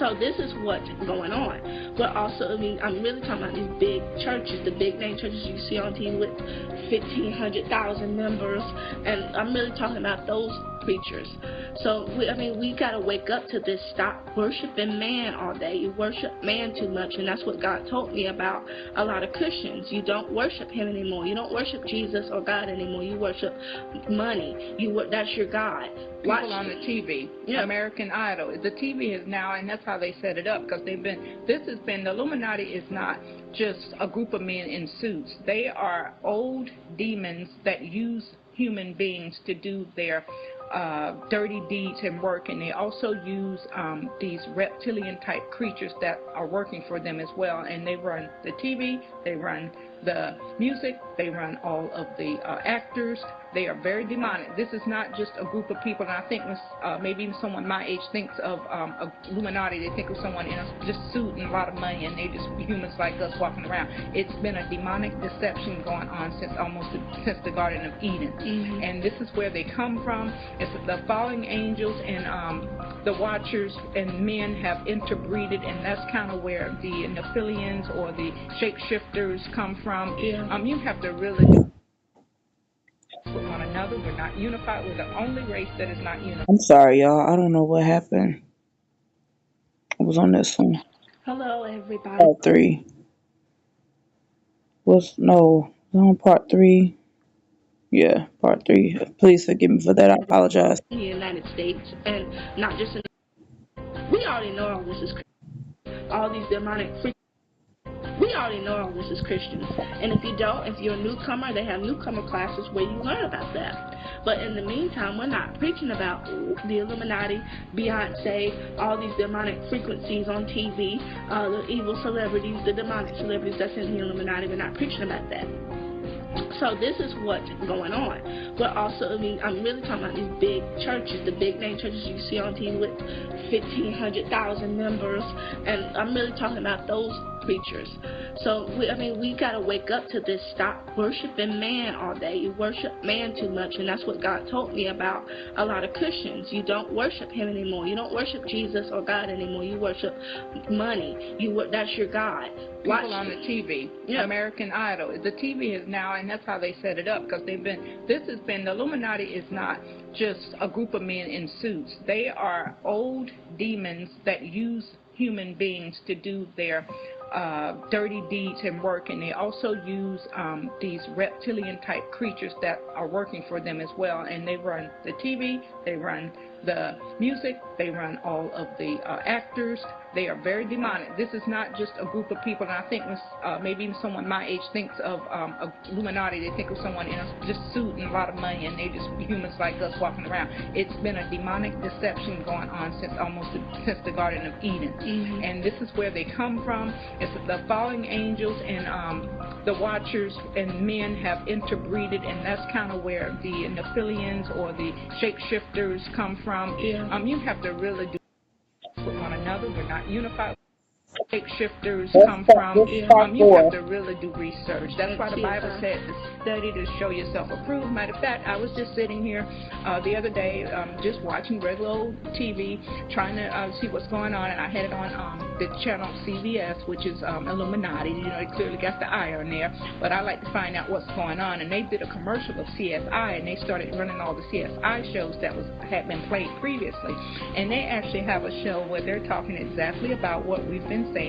So this is what's going on. But also, I mean, I'm really talking about these big churches, the big name churches you see on TV with 1,500,000 members, and I'm really talking about those preachers. So, we got to wake up to this. Stop worshiping man all day. You worship man too much, and that's what God told me about a lot of Christians. You don't worship him anymore. You don't worship Jesus or God anymore. You worship money. That's your God. People on the TV, American Idol. The TV is now, and that's how they set it up, because the Illuminati is not just a group of men in suits. They are old demons that use human beings to do their dirty deeds and work, and they also use these reptilian type creatures that are working for them as well, and they run the TV, they run the music, they run all of the actors. They are very demonic. This is not just a group of people, and I think maybe even someone my age thinks of Illuminati. They think of someone in a just suit and a lot of money, and they just humans like us walking around. It's been a demonic deception going on since the Garden of Eden, and this is where they come from. It's the fallen angels and the Watchers and men have interbreeded, and that's kind of where the Nephilians or the shapeshifters come from. You have to really with one another. We're not unified. We're the only race that is not unified. I'm sorry, y'all. I don't know what happened. I was on this one. Hello, everybody. Part 3. On part 3. Yeah, part 3. Please forgive me for that. I apologize. In the United States, and not just in. We already know all this is all these demonic freaks. We already know all this is Christians. And if you don't, if you're a newcomer, they have newcomer classes where you learn about that. But in the meantime, we're not preaching about the Illuminati, Beyonce, all these demonic frequencies on TV, the evil celebrities, the demonic celebrities that's in the Illuminati. We're not preaching about that. So this is what's going on. But also, I'm really talking about these big churches, the big name churches you see on TV with 1,500,000 members, and I'm really talking about those preachers. So we got to wake up to this. Stop worshiping man all day. You worship man too much, and that's what God told me about a lot of Christians. You don't worship him anymore. You don't worship Jesus or God anymore. You worship money. That's your God. People on the TV, American Idol. The TV is now, and that's how they set it up, because the Illuminati is not just a group of men in suits. They are old demons that use human beings to do their dirty deeds and work, and they also use these reptilian type creatures that are working for them as well, and they run the TV, they run the music, they run all of the actors. They are very demonic. This is not just a group of people, and I think maybe even someone my age thinks of Illuminati. They think of someone in a just suit and a lot of money, and they just humans like us walking around. It's been a demonic deception going on since the Garden of Eden, and this is where they come from. It's the fallen angels and the Watchers and men have interbreeded, and that's kind of where the Nephilians or the shapeshifters come from. You have to really do with one another. We're not unified. Shapeshifters come from. You have to really do research. That's why the Bible said to study to show yourself approved. Matter of fact, I was just sitting here the other day just watching regular old TV, trying to see what's going on, and I had it on the channel CBS, which is Illuminati. They clearly got the eye on there, but I like to find out what's going on, and they did a commercial of CSI, and they started running all the CSI shows that had been played previously, and they actually have a show where they're talking exactly about what we've been saying.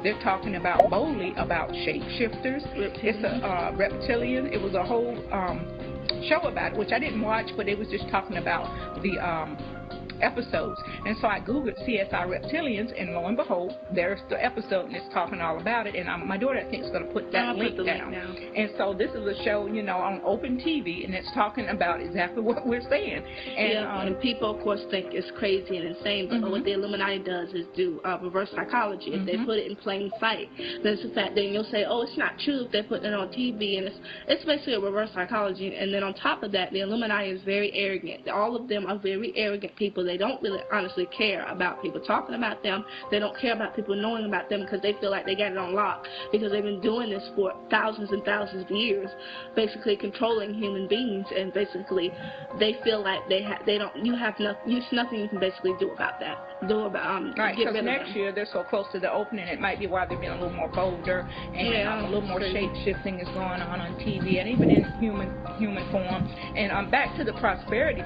They're talking about boldly about shapeshifters. It's a reptilian. It was a whole show about it, which I didn't watch, but it was just talking about the episodes. And so I googled CSI Reptilians, and lo and behold, there's the episode, and it's talking all about it. And my daughter, I think, is going to put that link down. And so this is a show, on open TV, and it's talking about exactly what we're saying. And people, of course, think it's crazy and insane, but what the Illuminati does is do reverse psychology. If they put it in plain sight, then it's the fact that you'll say, oh, it's not true if they're putting it on TV, and it's basically a reverse psychology. And then on top of that, the Illuminati is very arrogant. All of them are very arrogant people. They don't really honestly care about people talking about them. They don't care about people knowing about them because they feel like they got it on lock, because they've been doing this for thousands and thousands of years, basically controlling human beings, and basically they feel like there's nothing you can basically do about that. Right, because next year they're so close to the opening, it might be why they're being a little more bolder, and a little more shape-shifting is going on TV, and even in human form. And back to the prosperity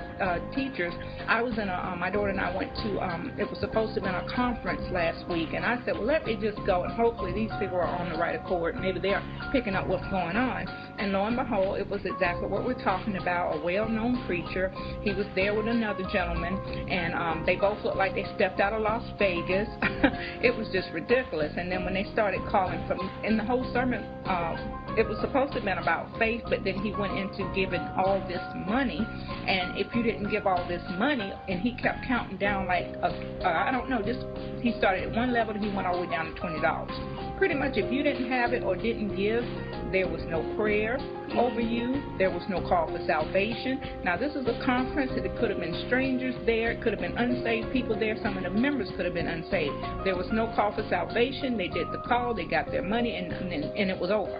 teachers, I was in my daughter and I went to, it was supposed to have been a conference last week, and I said, well, let me just go, and hopefully these people are on the right accord. Maybe they're picking up what's going on. And lo and behold, it was exactly what we're talking about, a well-known preacher. He was there with another gentleman, and they both looked like they stepped out of Las Vegas. It was just ridiculous. And then when they started calling in the whole sermon, it was supposed to have been about faith, but then he went into giving all this money, and if you didn't give all this money, and he kept counting down like, I don't know, just he started at one level and he went all the way down to $20. Pretty much if you didn't have it or didn't give, there was no prayer over you. There was no call for salvation. Now, this is a conference that it could have been strangers there. It could have been unsaved people there. Some of the members could have been unsaved. There was no call for salvation. They did the call. They got their money, and it was over.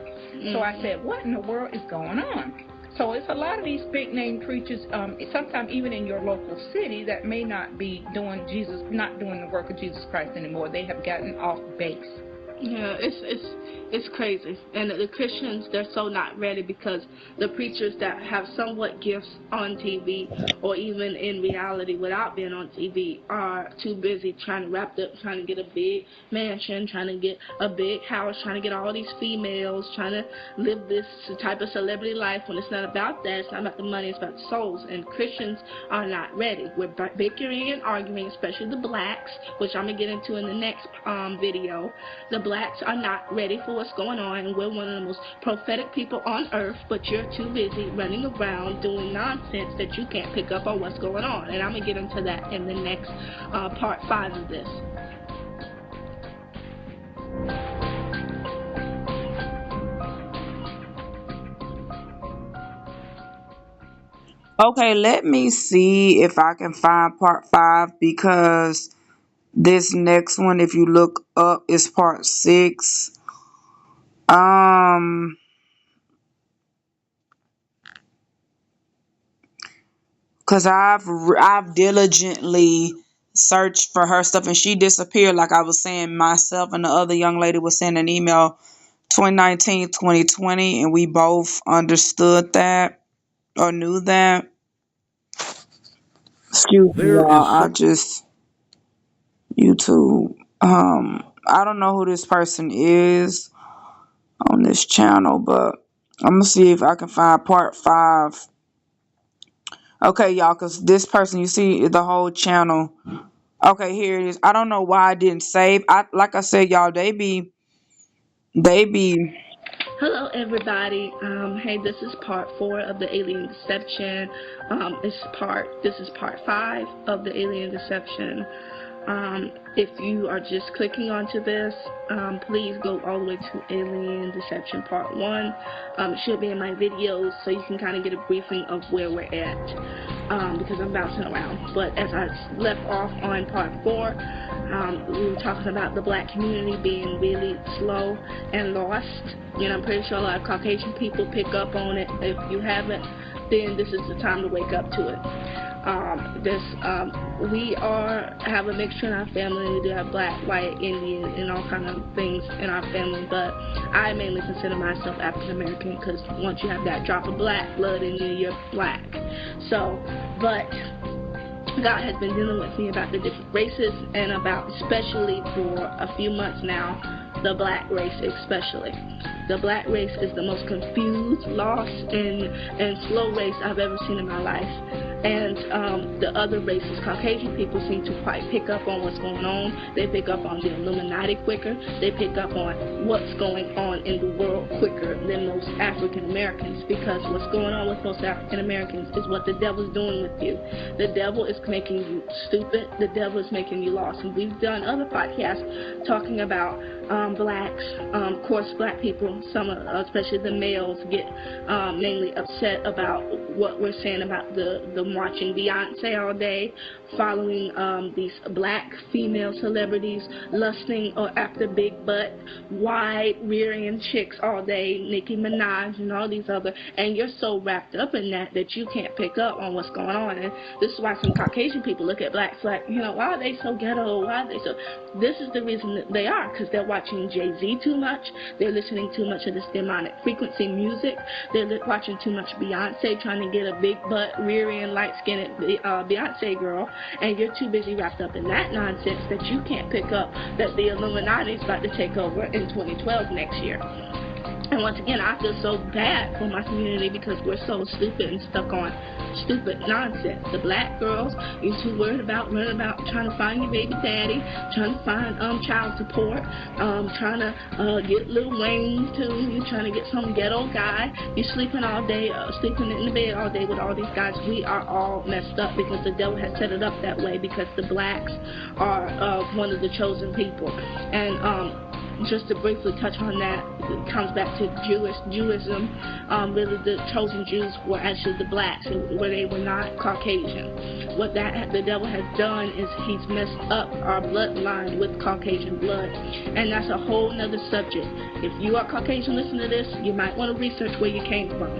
So I said, what in the world is going on? So it's a lot of these big-name preachers, sometimes even in your local city, that may not be doing not doing the work of Jesus Christ anymore. They have gotten off base. Yeah, it's crazy. And the Christians, they're so not ready because the preachers that have somewhat gifts on TV or even in reality without being on TV are too busy trying to wrap up, trying to get a big mansion, trying to get a big house, trying to get all these females, trying to live this type of celebrity life when it's not about that. It's not about the money, it's about the souls. And Christians are not ready. We're bickering and arguing, especially the blacks, which I'm going to get into in the next video. The blacks are not ready for what's going on, and we're one of the most prophetic people on earth, but you're too busy running around doing nonsense that you can't pick up on what's going on. And I'm going to get into that in the next part 5 of this. Okay, let me see if I can find part 5 because this next one, if you look up, is part 6. Cause I've diligently searched for her stuff and she disappeared. Like I was saying, myself and the other young lady was sending an email 2019, 2020, and we both understood that or knew that. Excuse me, There y'all. is I so just YouTube. I don't know who this person is on this channel, but I'm gonna see if I can find part 5. Okay, y'all, cause this person, you see the whole channel. Okay, here it is. I don't know why I didn't save. Like I said, y'all, they be. Hello, everybody. Hey, this is part 4 of the Alien Deception. This is part 5 of the Alien Deception. If you are just clicking onto this, please go all the way to Alien Deception Part 1. It should be in my videos so you can kind of get a briefing of where we're at, because I'm bouncing around. But as I left off on Part 4, we were talking about the black community being really slow and lost. You know, I'm pretty sure a lot of Caucasian people pick up on it. If you haven't, then this is the time to wake up to it. We have a mixture in our family. We do have black, white, Indian, and all kind of things in our family, but I mainly consider myself African American because once you have that drop of black blood in you, you're black. So, but God has been dealing with me about the different races and about, especially for a few months now, the black race especially. The black race is the most confused, lost, and slow race I've ever seen in my life. And the other races, Caucasian people, seem to quite pick up on what's going on. They pick up on the Illuminati quicker. They pick up on what's going on in the world quicker than most African Americans, because what's going on with most African Americans is what the devil's doing with you. The devil is making you stupid. The devil is making you lost. And we've done other podcasts talking about blacks. Of course, black people, especially the males, get mainly upset about what we're saying about the watching Beyonce all day, following these black female celebrities, lusting or after big butt, wide rearing chicks all day, Nicki Minaj and all these other, and you're so wrapped up in that you can't pick up on what's going on. And this is why some Caucasian people look at blacks like, you know, why are they so ghetto? Why are they so? This is the reason that they are, because they're watching Jay-Z too much. They're listening too much of this demonic frequency music. They're watching too much Beyonce, trying to get a big butt, rear-end, light-skinned Beyonce girl, and you're too busy wrapped up in that nonsense that you can't pick up that the Illuminati is about to take over in 2012 next year. And once again, I feel so bad for my community because we're so stupid and stuck on stupid nonsense. The black girls, you're too worried about running about trying to find your baby daddy, trying to find child support, trying to get Lil Wayne too. You're trying to get some ghetto guy. You're sleeping all day, sleeping in the bed all day with all these guys. We are all messed up because the devil has set it up that way because the blacks are one of the chosen people. And just to briefly touch on that, it comes back to Jewism. Really, the chosen Jews were actually the blacks, where they were not Caucasian. What the devil has done is he's messed up our bloodline with Caucasian blood, and that's a whole nother subject. If you are Caucasian, listen to this. You might want to research where you came from.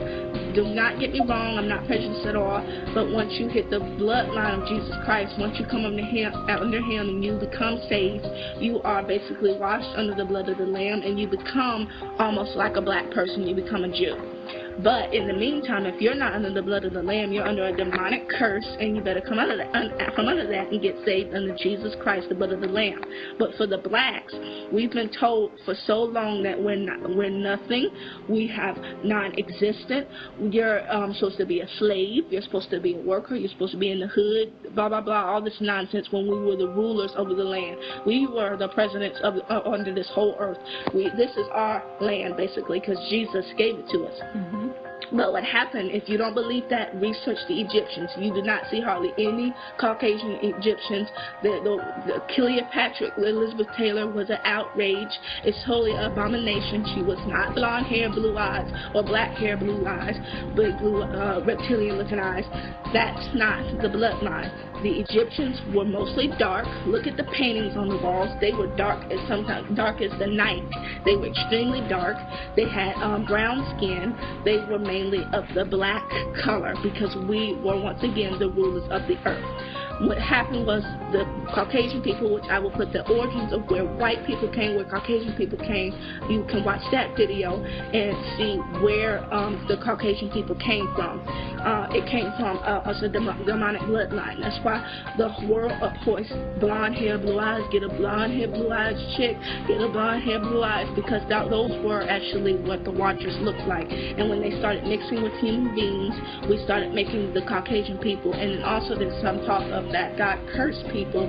Do not get me wrong, I'm not prejudiced at all, but once you hit the bloodline of Jesus Christ, once you come under him and you become saved, you are basically washed under the blood of the Lamb, and you become almost like a black person. You become a Jew. But in the meantime, if you're not under the blood of the Lamb, you're under a demonic curse, and you better come out of from under that and get saved under Jesus Christ, the blood of the Lamb. But for the blacks, we've been told for so long that we're nothing. We have non-existent. You're supposed to be a slave. You're supposed to be a worker. You're supposed to be in the hood. Blah blah blah. All this nonsense. When we were the rulers over the land, we were the presidents of under this whole earth. This is our land basically because Jesus gave it to us. Mm-hmm. But what happened, if you don't believe that, research the Egyptians. You do not see hardly any Caucasian Egyptians. The Cleopatra, Elizabeth Taylor, was an outrage. It's totally an abomination. She was not blonde hair, blue eyes, or black hair, blue eyes, big blue reptilian looking eyes. That's not the bloodline. The Egyptians were mostly dark. Look at the paintings on the walls. They were dark as sometimes dark as the night. They were extremely dark. They had brown skin. They were mainly of the black color because we were once again the rulers of the earth. What happened was the Caucasian people, which I will put the origins of where white people came, where Caucasian people came. You can watch that video and see where the Caucasian people came from. It came from a demonic bloodline. That's why the world appoints blonde hair, blue eyes. Get a blonde hair, blue eyes chick. Get a blonde hair, blue eyes, because those were actually what the Watchers looked like. And when they started mixing with human beings, we started making the Caucasian people. And then also there's some talk of that God cursed people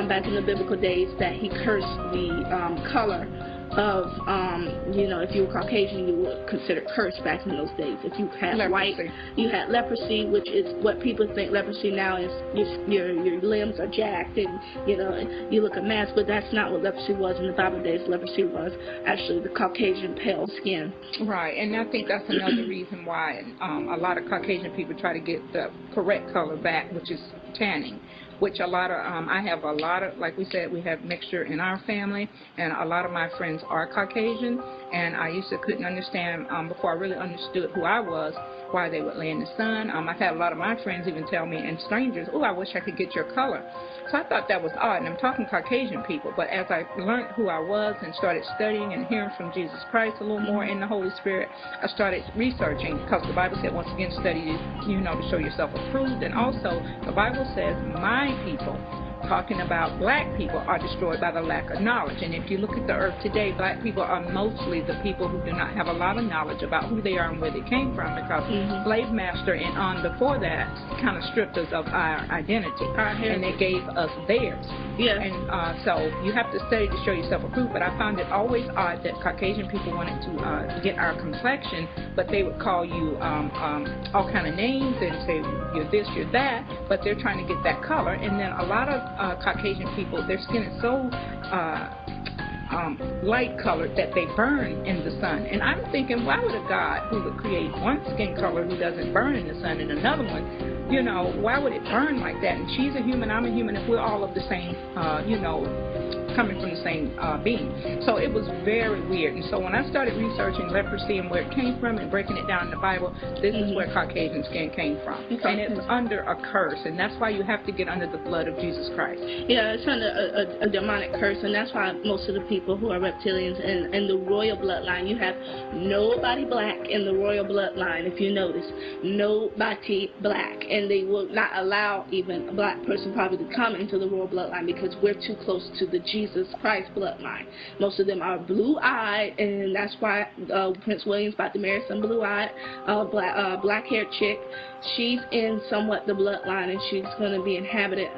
back in the biblical days, that he cursed the color of, if you were Caucasian, you were considered cursed back in those days. If you had leprosy. White, you had leprosy, which is what people think leprosy now is. Your limbs are jacked and, you look a mess, but that's not what leprosy was in the Bible days. Leprosy was actually the Caucasian pale skin. Right, and I think that's another reason why a lot of Caucasian people try to get the correct color back, which is tanning. Which a lot of, I have a lot of, like we said, we have mixture in our family, and a lot of my friends are Caucasian, and I used to couldn't understand, before I really understood who I was, why they would lay in the sun. I've had a lot of my friends even tell me, and strangers, oh, I wish I could get your color. So I thought that was odd, and I'm talking Caucasian people, but as I learned who I was and started studying and hearing from Jesus Christ a little more in the Holy Spirit, I started researching, because the Bible said, once again, study, to show yourself approved, and also the Bible says, my people, talking about black people, are destroyed by the lack of knowledge. And if you look at the earth today, black people are mostly the people who do not have a lot of knowledge about who they are and where they came from, because slave master and on before that kind of stripped us of our identity, and they gave us theirs. Yeah. And so you have to study to show yourself approved. But I found it always odd that Caucasian people wanted to get our complexion, but they would call you all kind of names and say you're this, you're that, but they're trying to get that color. And then a lot of Caucasian people, their skin is so light colored that they burn in the sun. And I'm thinking, why would a God who would create one skin color who doesn't burn in the sun and another one, why would it burn like that? And she's a human, I'm a human, if we're all of the same, coming from the same being. So it was very weird. And so when I started researching leprosy and where it came from and breaking it down in the Bible, this is where Caucasian skin came from. Okay. And it's under a curse, and that's why you have to get under the blood of Jesus Christ. Yeah, it's under a demonic curse, and that's why most of the people who are reptilians and the royal bloodline, you have nobody black in the royal bloodline, if you notice. Nobody black. And they will not allow even a black person probably to come into the royal bloodline because we're too close to the Jesus Jesus Christ bloodline. Most of them are blue-eyed, and that's why Prince William's about to marry some blue-eyed, black-haired chick. She's in somewhat the bloodline, and she's going to be inhabited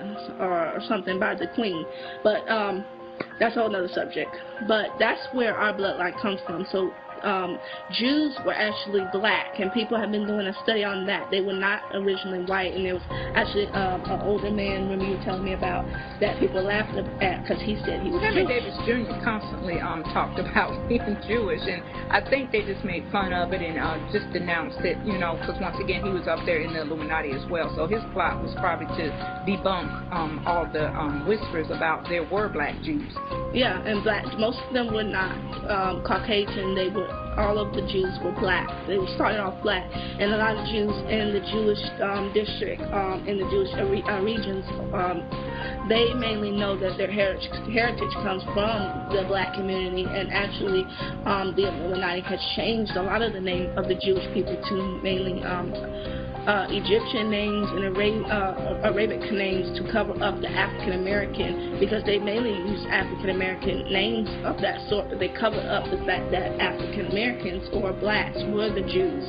or something by the queen. But that's a whole other subject. But that's where our bloodline comes from. So Jews were actually black, and people have been doing a study on that. They were not originally white, and there was actually an older man, remember you were telling me about, that people laughed at because he said he was Henry Jewish. Davis Jr. constantly talked about being Jewish, and I think they just made fun of it and just denounced it, because once again he was up there in the Illuminati as well. So his plot was probably to debunk all the whispers about there were black Jews. Yeah, and black. Most of them were not Caucasian. They were. All of the Jews were black. They started off black, and a lot of Jews in the Jewish district, in the Jewish regions, they mainly know that their heritage comes from the black community, and actually the Illuminati has changed a lot of the name of the Jewish people to mainly Egyptian names and Arabic names to cover up the African American, because they mainly use African American names of that sort, but they cover up the fact that African Americans or blacks were the Jews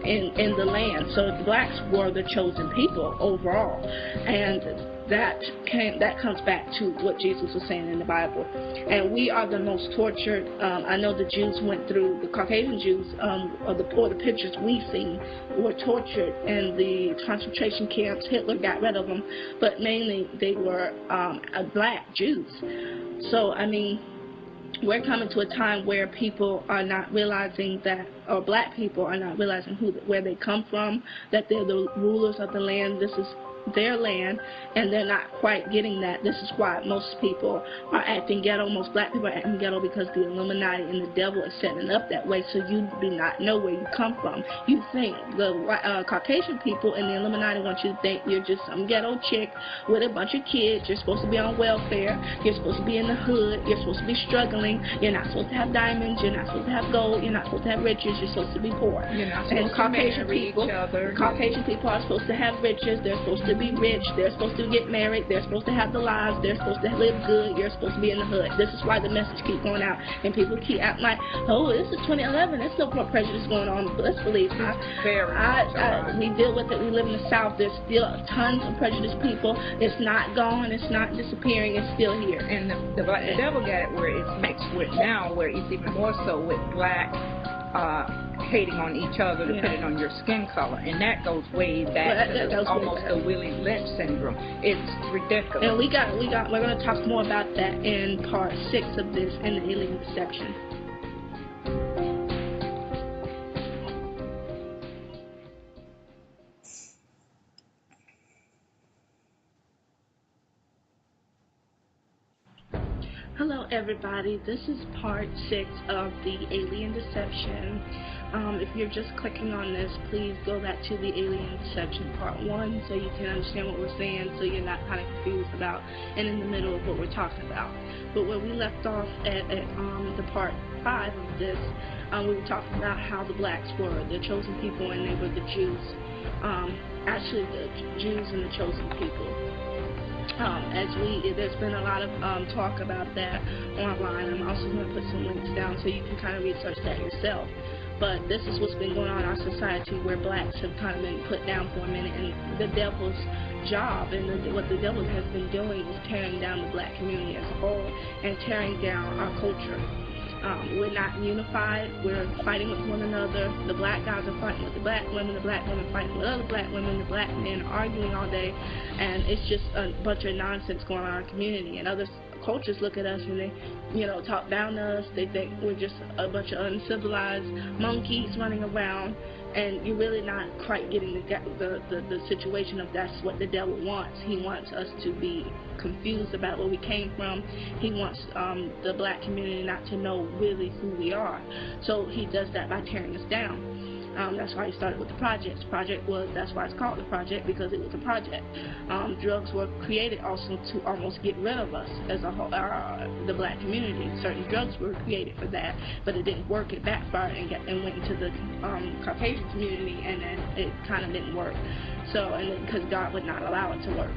in the land. So the blacks were the chosen people overall, and that comes back to what Jesus was saying in the Bible. And we are the most tortured. I know the Jews went through, the Caucasian Jews, or the pictures we see, were tortured in the concentration camps. Hitler got rid of them, but mainly they were black Jews. So, I mean, we're coming to a time where people are not realizing that, or black people are not realizing where they come from, that they're the rulers of the land. This is their land, and they're not quite getting that. This is why most people are acting ghetto. Most black people are acting ghetto because the Illuminati and the devil is setting up that way, so you do not know where you come from. You think the Caucasian people and the Illuminati want you to think you're just some ghetto chick with a bunch of kids. You're supposed to be on welfare. You're supposed to be in the hood. You're supposed to be struggling. You're not supposed to have diamonds. You're not supposed to have gold. You're not supposed to have riches. You're supposed to be poor. You're not supposed to marry each other. Caucasian people are supposed to have riches. They're supposed to be rich. They're supposed to get married. They're supposed to have the lives. They're supposed to live good. You're supposed to be in the hood. This is why the message keeps going out, and people keep acting like, oh, this is 2011. There's no more prejudice going on. But let's believe me. We deal with it. We live in the South. There's still tons of prejudiced people. It's not gone. It's not disappearing. It's still here. And the devil got it where it's mixed with now, where it's even more so with black hating on each other, depending on your skin color, and that goes way back. It's almost the Willie Lynch syndrome. It's ridiculous. And we're going to talk more about that in part 6 of this, in the alien deception. Hello everybody, this is part 6 of the alien deception. If you're just clicking on this, please go back to the alien deception part 1 so you can understand what we're saying, so you're not kind of confused about and in the middle of what we're talking about. But where we left off at the part 5 of this, we were talking about how the blacks were the chosen people and they were the Jews. Actually the Jews and the chosen people. There's been a lot of talk about that online. I'm also going to put some links down so you can kind of research that yourself. But this is what's been going on in our society, where blacks have kind of been put down for a minute, and the devil's job and what the devil has been doing is tearing down the black community as a whole and tearing down our culture. We're not unified. We're fighting with one another. The black guys are fighting with the black women fighting with other black women, the black men are arguing all day, and it's just a bunch of nonsense going on in our community. And other cultures look at us and they, talk down to us. They think we're just a bunch of uncivilized monkeys running around, and you're really not quite getting the situation of that's what the devil wants. He wants us to be confused about where we came from. He wants the black community not to know really who we are. So he does that by tearing us down. That's why he started with the project. That's why it's called the project, because it was a project. Drugs were created also to almost get rid of us as a whole, the black community. Certain drugs were created for that, but it didn't work. It backfired and went into the Caucasian community, and then it kind of didn't work. So, and because God would not allow it to work.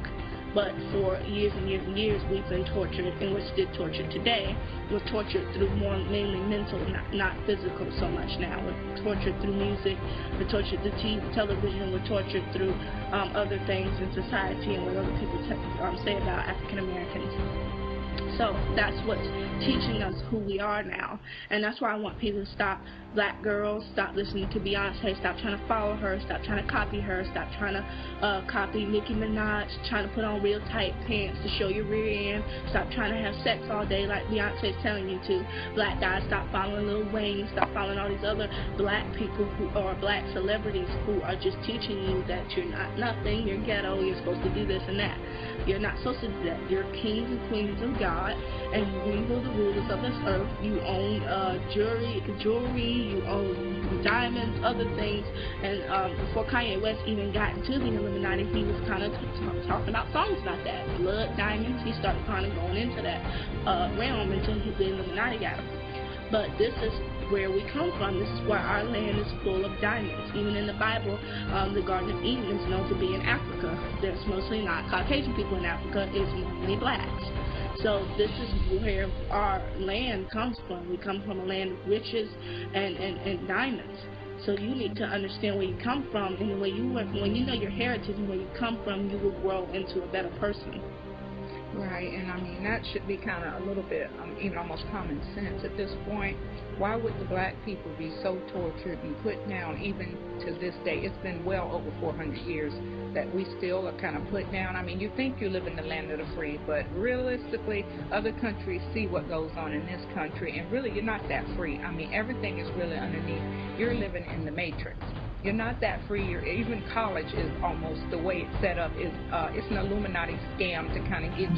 But for years and years and years, we've been tortured, and we're still tortured today. We're tortured through more mainly mental, not physical so much now. We're tortured through music, we're tortured through TV, television, we're tortured through other things in society and what other people say about African Americans. So that's what's teaching us who we are now. And that's why I want people to stop, black girls, stop listening to Beyonce, stop trying to follow her, stop trying to copy her, stop trying to copy Nicki Minaj, trying to put on real tight pants to show your rear end, stop trying to have sex all day like Beyonce's telling you to. Black guys, stop following Lil Wayne, stop following all these other black people who are black celebrities who are just teaching you that you're not nothing, you're ghetto, you're supposed to do this and that. You're not supposed to do that. You're kings and queens of God, and we were the rulers of this earth. You own jewelry, you own diamonds, other things. And before Kanye West even got into the Illuminati, he was kind of talking about songs about that. Blood, diamonds, he started kind of going into that realm until the Illuminati got him. But this is where we come from. This is where our land is full of diamonds. Even in the Bible, the Garden of Eden is known to be in Africa. There's mostly not Caucasian people in Africa, it's mainly blacks. So this is where our land comes from. We come from a land of riches and diamonds. So you need to understand where you come from, and when you know your heritage and where you come from, you will grow into a better person. Right, and I mean, that should be kind of a little bit, even almost common sense at this point. Why would the black people be so tortured and put down even to this day? It's been well over 400 years that we still are kind of put down. I mean, you think you live in the land of the free, but realistically, other countries see what goes on in this country, and really, you're not that free. I mean, everything is really underneath. You're living in the matrix. You're not that free. Even college is almost the way it's set up. It's an Illuminati scam to kind of get you